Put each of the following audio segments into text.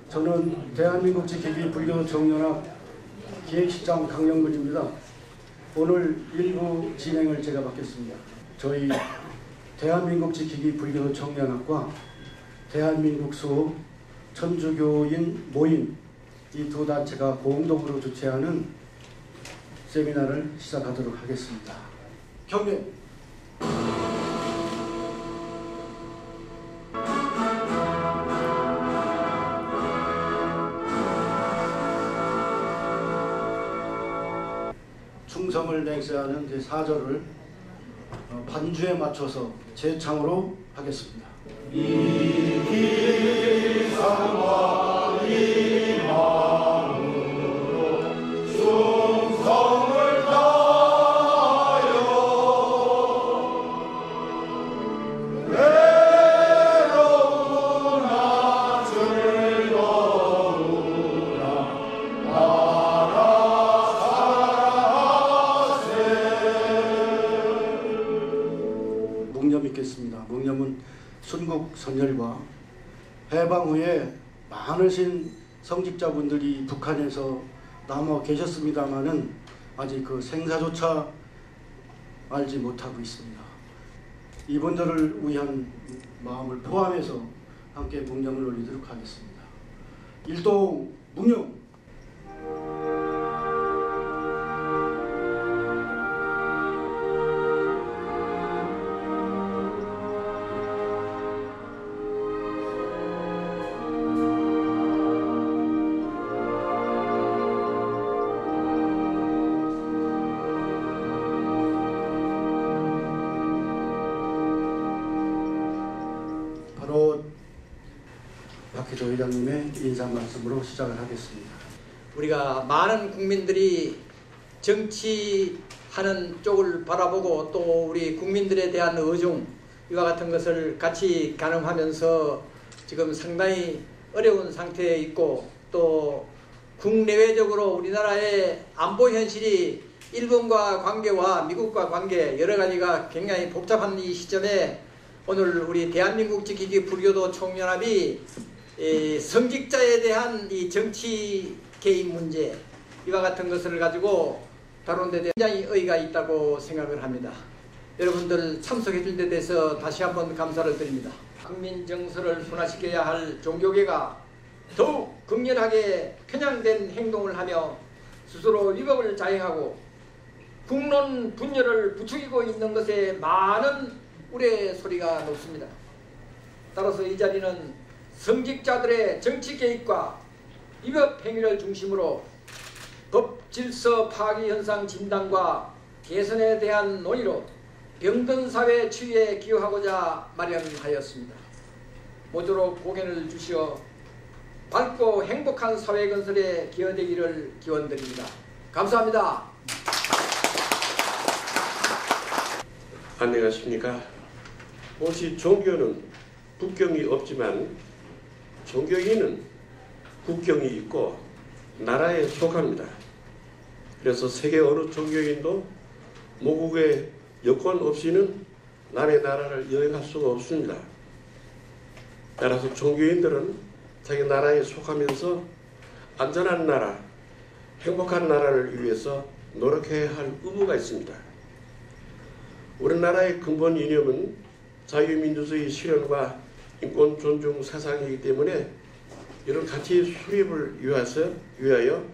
저는 대한민국 지키기 불교 청년합 기획실장 강영근입니다. 오늘 일부 진행을 제가 맡겠습니다. 저희 대한민국 지키기 불교 청년합과 대한민국 수 천주교인 모임 이 두 단체가 공동으로 주최하는 세미나를 시작하도록 하겠습니다. 경례! 충성을 맹세하는 제4절을 반주에 맞춰서 재창으로 하겠습니다. 이 기상과 이 마음으로 충성을 다하여 외로우나 즐거우나 묵념 있겠습니다. 묵념은 순국 선열과 해방 후에 많으신 성직자분들이 북한에서 남아 계셨습니다마는 아직 그 생사조차 알지 못하고 있습니다. 이분들을 위한 마음을 포함해서 함께 묵념을 올리도록 하겠습니다. 일동 묵념. 박희조 회장님의 인사 말씀으로 시작을 하겠습니다. 우리가 많은 국민들이 정치하는 쪽을 바라보고 또 우리 국민들에 대한 의중 이와 같은 것을 같이 가늠하면서 지금 상당히 어려운 상태에 있고 또 국내외적으로 우리나라의 안보 현실이 일본과 관계와 미국과 관계 여러 가지가 굉장히 복잡한 이 시점에 오늘 우리 대한민국 지키기 불교도 총연합이 성직자에 대한 이 정치 개입 문제 이와 같은 것을 가지고 다루는 데 굉장히 의의가 있다고 생각을 합니다. 여러분들 참석해 준 데 대해서 다시 한번 감사를 드립니다. 국민 정서를 순화시켜야 할 종교계가 더욱 극렬하게 편향된 행동을 하며 스스로 위법을 자행하고 국론 분열을 부추기고 있는 것에 많은 우려의 소리가 높습니다. 따라서 이 자리는 성직자들의 정치 개입과 위법 행위를 중심으로 법 질서 파기 현상 진단과 개선에 대한 논의로 병든 사회 치유에 기여하고자 마련하였습니다. 모쪼록 고견을 주시어 밝고 행복한 사회 건설에 기여되기를 기원드립니다. 감사합니다. 안녕하십니까. 혹시 종교는 국경이 없지만 종교인은 국경이 있고 나라에 속합니다. 그래서 세계 어느 종교인도 모국의 여권 없이는 남의 나라를 여행할 수가 없습니다. 따라서 종교인들은 자기 나라에 속하면서 안전한 나라, 행복한 나라를 위해서 노력해야 할 의무가 있습니다. 우리나라의 근본 이념은 자유민주주의 실현과 인권 존중 사상이기 때문에 이런 가치 수립을 위하여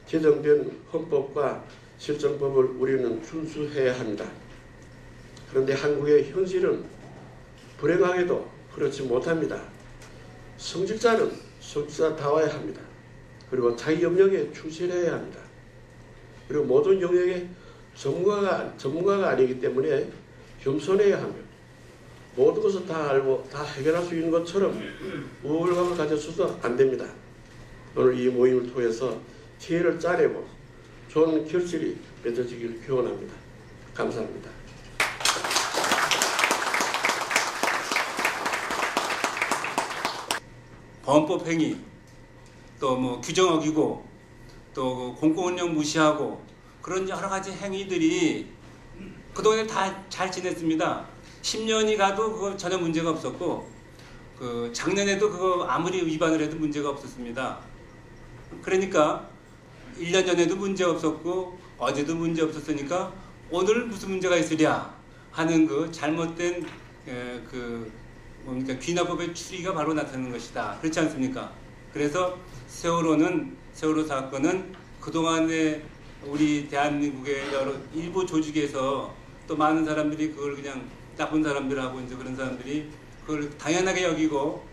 제정된 헌법과 실정법을 우리는 준수해야 합니다. 그런데 한국의 현실은 불행하게도 그렇지 못합니다. 성직자는 성직자다워야 합니다. 그리고 자기 영역에 충실해야 합니다. 그리고 모든 영역에 전문가가 아니기 때문에 겸손해야 하며 모든 것을 다 알고 다 해결할 수 있는 것처럼 우월감을 가져서도 안 됩니다. 오늘 이 모임을 통해서 지혜를 짜내고 좋은 결실이 맺어지기를 기원합니다. 감사합니다. 범법 행위, 또 뭐 규정 어기고, 또 공공운영 무시하고 그런 여러 가지 행위들이 그동안에 다 잘 지냈습니다. 10년이 가도 그거 전혀 문제가 없었고 그 작년에도 그거 아무리 위반을 해도 문제가 없었습니다. 그러니까 1년 전에도 문제 없었고 어제도 문제 없었으니까 오늘 무슨 문제가 있으랴 하는 그 잘못된 그 뭡니까 귀납법의 추리가 바로 나타나는 것이다. 그렇지 않습니까? 그래서 세월호 사건은 그동안에 우리 대한민국의 여러 일부 조직에서 또 많은 사람들이 그걸 그냥 나쁜 사람들하고 이제 그런 사람들이 그걸 당연하게 여기고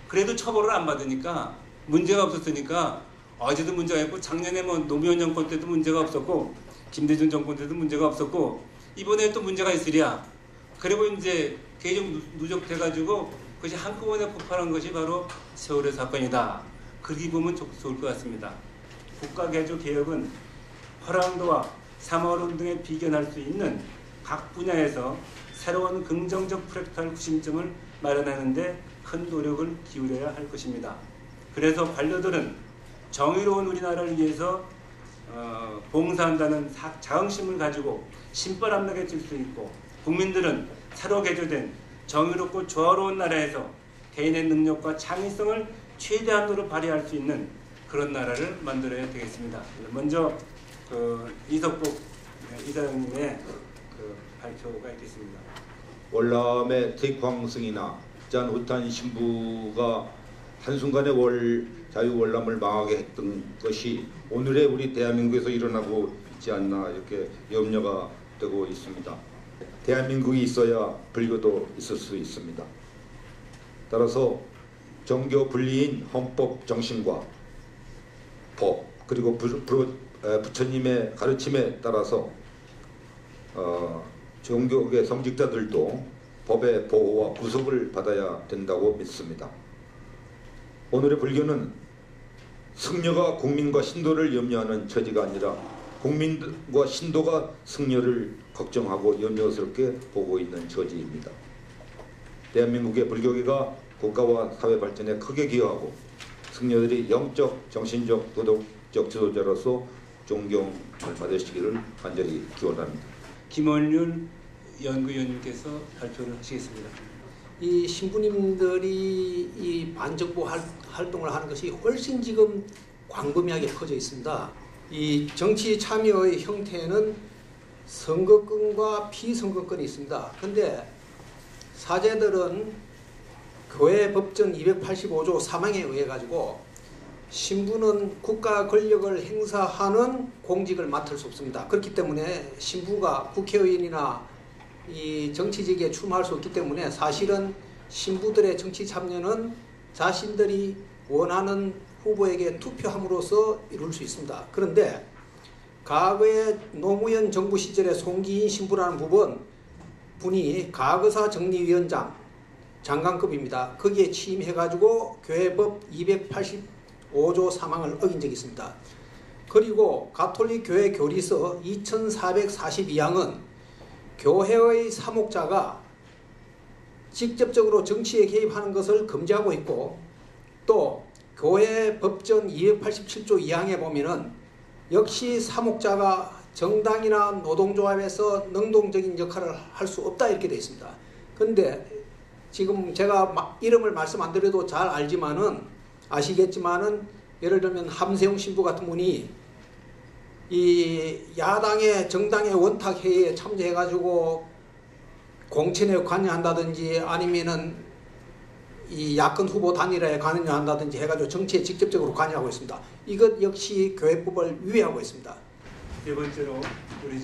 그래도 처벌을 안 받으니까 문제가 없었으니까 어제도 문제가 있고 작년에 뭐 노무현 정권 때도 문제가 없었고 김대중 정권 때도 문제가 없었고 이번에 또 문제가 있으랴. 그리고 이제 계속 누적돼가지고 그것이 한꺼번에 폭발한 것이 바로 세월호 사건이다. 그렇게 보면 좋을 것 같습니다. 국가개조 개혁은 허랑도와 삼월운 등에 비견할 수 있는 각 분야에서 새로운 긍정적 프랙탈 구심점을 마련하는 데 큰 노력을 기울여야 할 것입니다. 그래서 관료들은 정의로운 우리나라를 위해서 봉사한다는 자긍심을 가지고 신바람나게 뛸 수 있고 국민들은 새로 개조된 정의롭고 조화로운 나라에서 개인의 능력과 창의성을 최대한으로 발휘할 수 있는 그런 나라를 만들어야 되겠습니다. 먼저 이석복 이사장님의 발표가 있겠습니다. 월남의 태광성이나 짠후탄 신부가 한순간에 자유월남을 망하게 했던 것이 오늘의 우리 대한민국에서 일어나고 있지 않나 이렇게 염려가 되고 있습니다. 대한민국이 있어야 불교도 있을 수 있습니다. 따라서 정교 분리인 헌법 정신과 법 그리고 부처님의 가르침에 따라서 종교계 성직자들도 법의 보호와 구속을 받아야 된다고 믿습니다. 오늘의 불교는 승려가 국민과 신도를 염려하는 처지가 아니라 국민과 신도가 승려를 걱정하고 염려스럽게 보고 있는 처지입니다. 대한민국의 불교계가 국가와 사회 발전에 크게 기여하고 승려들이 영적, 정신적, 도덕적 지도자로서 존경을 받으시기를 간절히 기원합니다. 김원륜 연구위원님께서 발표를 하시겠습니다. 이 신부님들이 이 반정부 활동을 하는 것이 훨씬 지금 광범위하게 퍼져 있습니다. 이 정치 참여의 형태는 선거권과 피선거권이 있습니다. 그런데 사제들은 교회 법전 285조 3항에 의해 가지고 신부는 국가 권력을 행사하는 공직을 맡을 수 없습니다. 그렇기 때문에 신부가 국회의원이나 이 정치직에 출마할 수 없기 때문에 사실은 신부들의 정치 참여는 자신들이 원하는 후보에게 투표함으로써 이룰 수 있습니다. 그런데 과거에 노무현 정부 시절에 송기인 신부라는 분이 과거사 정리위원장 장관급입니다. 거기에 취임해가지고 교회법 285조 3항을 어긴 적이 있습니다. 그리고 가톨릭 교회 교리서 2442항은 교회의 사목자가 직접적으로 정치에 개입하는 것을 금지하고 있고 또 교회 법전 287조 2항에 보면은 역시 사목자가 정당이나 노동조합에서 능동적인 역할을 할 수 없다 이렇게 되어 있습니다. 그런데 지금 제가 이름을 말씀 안 드려도 잘 아시겠지만은 예를 들면 함세용 신부 같은 분이 이 야당의 정당의 원탁회의에 참여해가지고 공천에 관여한다든지 아니면은 이 야권 후보 단일화에 관여한다든지 해가지고 정치에 직접적으로 관여하고 있습니다. 이것 역시 교회법을 위배하고 있습니다. 네 번째로 우리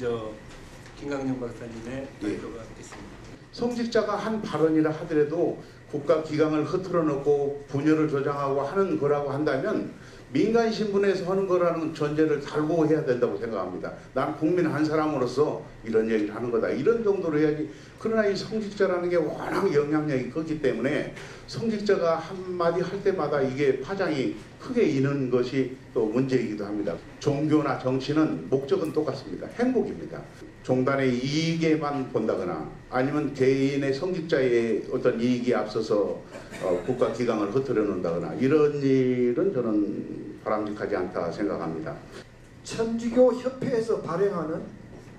김강영 박사님의 발표가 있겠습니다. 성직자가 한 발언이라 하더라도 국가 기강을 흐트러 놓고 분열을 조장하고 하는 거라고 한다면 민간 신분에서 하는 거라는 전제를 달고 해야 된다고 생각합니다. 난 국민 한 사람으로서 이런 얘기를 하는 거다. 이런 정도로 해야지. 그러나 이 성직자라는 게 워낙 영향력이 크기 때문에 성직자가 한마디 할 때마다 이게 파장이 크게 있는 것이 또 문제이기도 합니다. 종교나 정치는 목적은 똑같습니다. 행복입니다. 종단의 이익에만 본다거나 아니면 개인의 성직자의 어떤 이익이 앞서서 국가 기강을 흐트러 놓는다거나 이런 일은 저는 바람직하지 않다 생각합니다. 천주교 협회에서 발행하는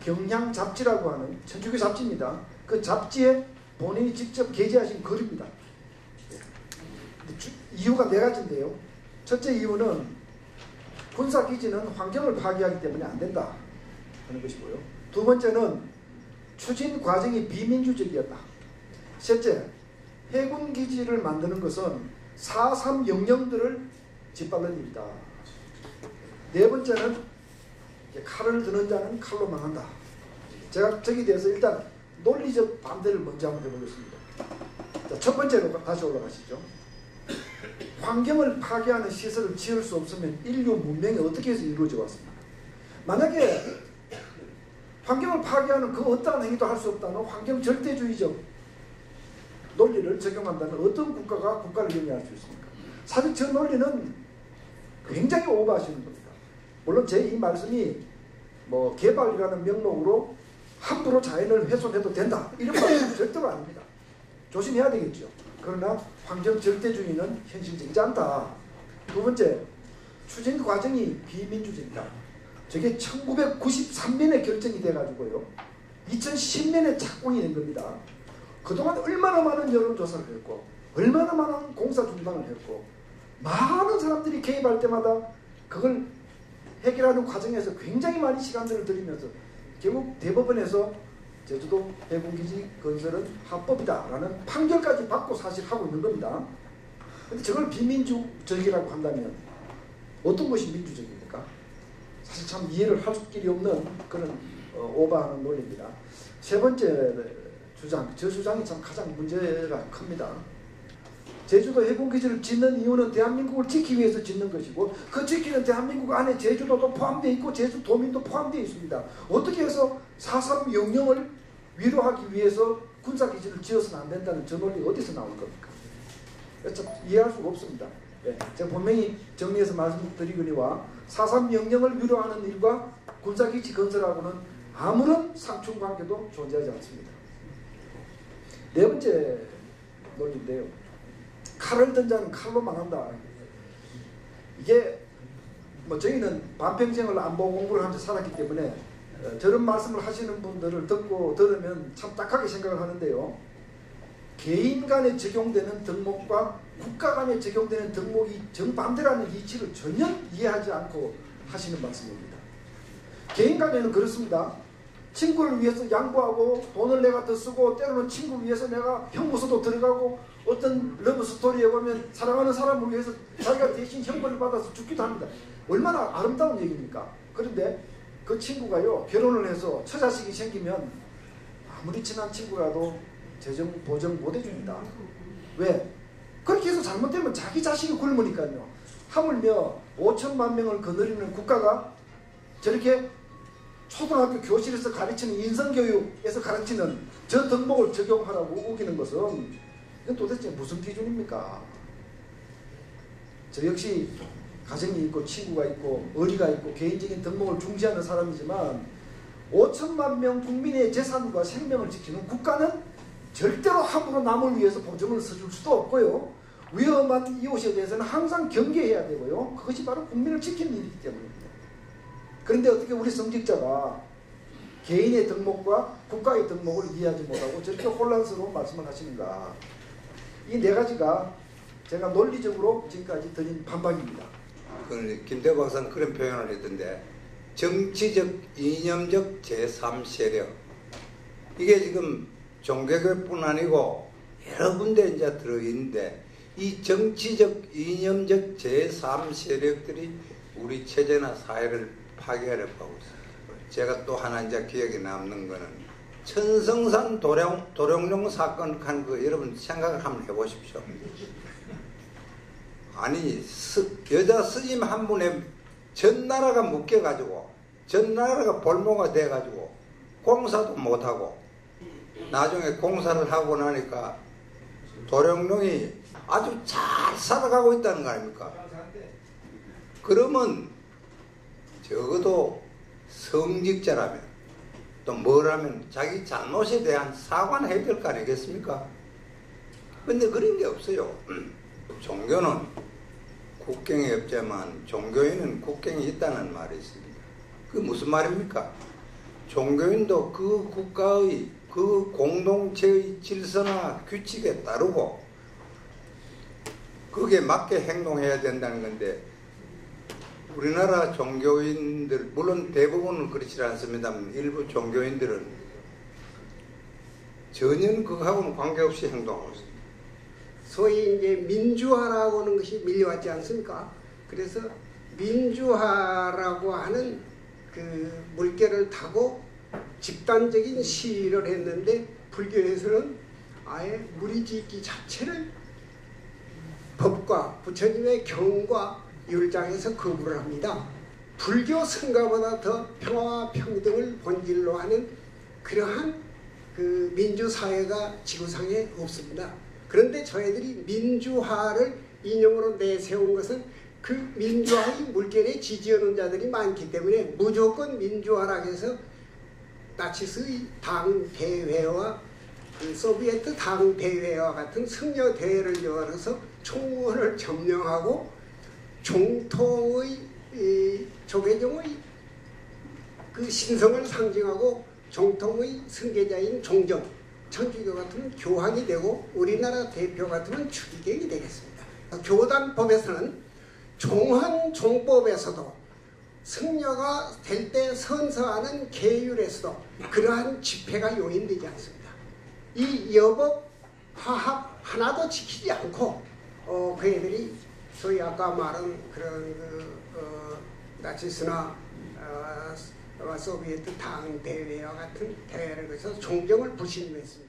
경향 잡지라고 하는 천주교 잡지입니다. 그 잡지에 본인이 직접 게재하신 글입니다. 이유가 네 가지인데요. 첫째 이유는 군사기지는 환경을 파괴하기 때문에 안 된다 하는 것이고요. 두 번째는 추진 과정이 비민주적이었다. 셋째, 해군기지를 만드는 것은 4.3 영령들을 짓밟는 일이다. 네 번째는 칼을 드는 자는 칼로 망한다. 제가 저기에 대해서 일단 논리적 반대를 먼저 한번 해보겠습니다. 자, 첫 번째로 다시 올라가시죠. 환경을 파괴하는 시설을 지을 수 없으면 인류 문명이 어떻게 해서 이루어져 왔습니까? 만약에 환경을 파괴하는 그 어떠한 행위도 할 수 없다는 환경 절대주의적 논리를 적용한다면 어떤 국가가 국가를 영위할 수 있습니까? 사실 저 논리는 굉장히 오버하시는 겁니다. 물론 제 이 말씀이 뭐 개발이라는 명목으로 함부로 자연을 훼손해도 된다 이런 말씀은 절대로 아닙니다. 조심해야 되겠죠. 그러나 환경 절대주의는 현실적이지 않다. 두 번째, 추진 과정이 비민주적이다. 저게 1993년에 결정이 돼가지고요. 2010년에 착공이 된 겁니다. 그동안 얼마나 많은 여론조사를 했고 얼마나 많은 공사 중단을 했고 많은 사람들이 개입할 때마다 그걸 해결하는 과정에서 굉장히 많은 시간들을 들이면서 결국 대법원에서 제주도 해군기지 건설은 합법이다라는 판결까지 받고 사실 하고 있는 겁니다. 근데 저걸 비민주적이라고 한다면 어떤 것이 민주적입니까? 사실 참 이해를 할 길이 없는 그런 오버하는 논리입니다. 세 번째 주장, 저 주장이 참 가장 문제가 큽니다. 제주도 해군기지를 짓는 이유는 대한민국을 지키기 위해서 짓는 것이고 그 지키는 대한민국 안에 제주도도 포함되어 있고 제주도민도 포함되어 있습니다. 어떻게 해서 4.3 영령을 위로하기 위해서 군사기지를 지어서는 안 된다는 저 논리 어디서 나올 겁니까? 참 이해할 수가 없습니다. 네, 제가 분명히 정리해서 말씀드리거니와 4.3 영령을 위로하는 일과 군사기지 건설하고는 아무런 상충관계도 존재하지 않습니다. 네 번째 논리인데요. 칼을 든 자는 칼로 망한다. 이게 뭐 저희는 반평생을 안보 공부를 하면서 살았기 때문에 저런 말씀을 하시는 분들을 듣고 들으면 참 딱하게 생각을 하는데요. 개인 간에 적용되는 덕목과 국가 간에 적용되는 덕목이 정반대라는 이치를 전혀 이해하지 않고 하시는 말씀입니다. 개인 간에는 그렇습니다. 친구를 위해서 양보하고 돈을 내가 더 쓰고 때로는 친구를 위해서 내가 형무소도 들어가고 어떤 러브 스토리에 보면 사랑하는 사람을 위해서 자기가 대신 형벌을 받아서 죽기도 합니다. 얼마나 아름다운 얘기입니까? 그런데 그 친구가요 결혼을 해서 처자식이 생기면 아무리 친한 친구라도 재정 보정 못 해줍니다. 왜? 그렇게 해서 잘못되면 자기 자식이 굶으니까요. 하물며 5천만 명을 거느리는 국가가 저렇게 초등학교 교실에서 가르치는 인성교육에서 가르치는 저 덕목을 적용하라고 우기는 것은 이건 도대체 무슨 기준입니까? 저 역시 가정이 있고 친구가 있고 의리가 있고 개인적인 덕목을 중시하는 사람이지만 5천만 명 국민의 재산과 생명을 지키는 국가는 절대로 함부로 남을 위해서 보증을 서줄 수도 없고요. 위험한 이웃에 대해서는 항상 경계해야 되고요. 그것이 바로 국민을 지키는 일이기 때문입니다. 그런데 어떻게 우리 성직자가 개인의 덕목과 국가의 덕목을 이해하지 못하고 저렇게 혼란스러운 말씀을 하시는가. 이 네 가지가 제가 논리적으로 지금까지 드린 반박입니다. 김대호 박사는 그런 표현을 했던데 정치적 이념적 제3세력 이게 지금 종교계뿐 아니고 여러 군데 이제 들어있는데 이 정치적 이념적 제3세력들이 우리 체제나 사회를 파괴하려고 하고 있어요. 제가 또 하나 이제 기억에 남는 거는 천성산 도룡룡 사건 한 거 여러분 생각을 한번 해보십시오. 아니 여자 스님 한 분에 전 나라가 묶여가지고 전 나라가 볼모가 돼가지고 공사도 못하고 나중에 공사를 하고 나니까 도룡룡이 아주 잘 살아가고 있다는 거 아닙니까? 그러면 적어도 성직자라면 또 뭐라면 자기 잘못에 대한 사과는 해야 될 거 아니겠습니까? 근데 그런 게 없어요. 종교는 국경이 없지만 종교인은 국경이 있다는 말이 있습니다. 그게 무슨 말입니까? 종교인도 그 국가의 그 공동체의 질서나 규칙에 따르고 거기에 맞게 행동해야 된다는 건데 우리나라 종교인들 물론 대부분은 그렇지 않습니다만 일부 종교인들은 전혀 그거하고는 관계없이 행동하고 있습니다. 소위 이제 민주화라고 하는 것이 밀려왔지 않습니까? 그래서 민주화라고 하는 그 물결을 타고 집단적인 시위를 했는데 불교에서는 아예 무리짓기 자체를 법과 부처님의 경과 율장에서 거부를 합니다. 불교 성가보다 더 평화와 평등을 본질로 하는 그러한 그 민주사회가 지구상에 없습니다. 그런데 저희들이 민주화를 이념으로 내세운 것은 그 민주화의 물결에 지지하는 자들이 많기 때문에 무조건 민주화라고 해서 나치스의 당대회와 그 소비에트 당대회와 같은 승려대회를 열어서 총원을 점령하고 종통의 조계종의 그 신성을 상징하고 종통의 승계자인 종정, 천주교 같으면 교황이 되고 우리나라 대표 같으면 추기경이 되겠습니다. 교단법에서는 종헌 종법에서도 승려가 될 때 선서하는 계율에서도 그러한 집회가 용인되지 않습니다. 이 여법 화합 하나도 지키지 않고 그 애들이 소위 아까 말한 그런 나치스나 소비에트 당대회와 같은 대회를 거쳐서 종정을 불신했습니다.